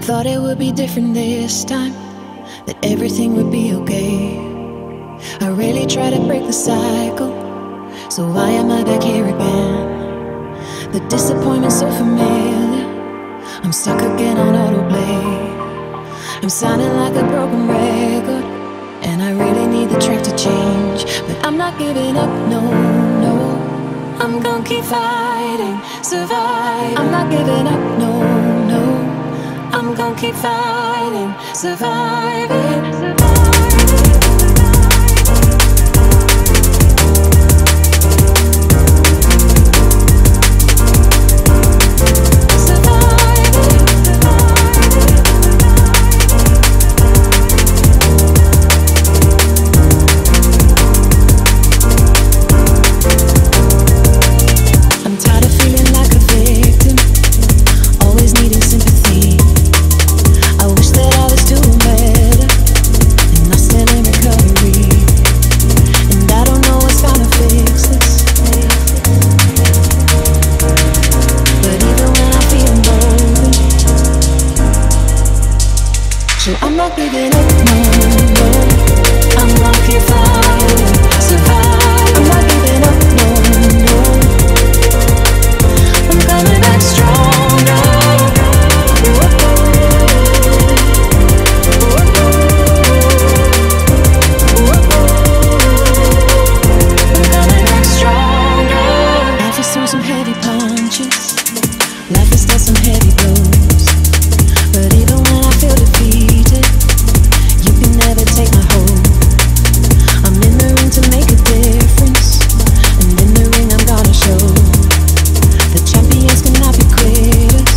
Thought it would be different this time, that everything would be okay. I really try to break the cycle, so why am I back here again? The disappointment's so familiar, I'm stuck again on autoplay. I'm sounding like a broken record, and I really need the track to change. But I'm not giving up, no, no. I'm gonna keep fighting, survive. I'm not giving up, no, no. I'm gonna keep fighting, surviving, I'm not giving up, no, no. I'm gonna keep fighting, survive. I'm not giving up, no, no. I'm coming back stronger. I'm coming back stronger. Life has thrown some heavy punches. Life has dealt some heavy blows. But even when I feel defeated, you can never take my hold. I'm in the ring to make a difference, and in the ring I'm gonna show the champions cannot be quitters.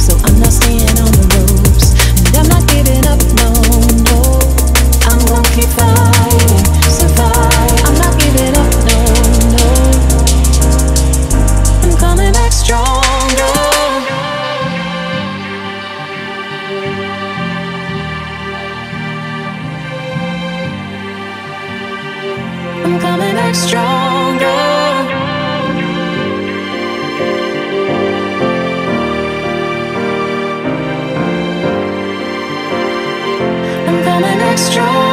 So I'm not staying on the ropes, and I'm not giving up, no, no. I'm gonna keep fighting, survive. I'm not giving up, no, no. I'm coming back stronger. I'm coming back stronger. I'm coming back stronger.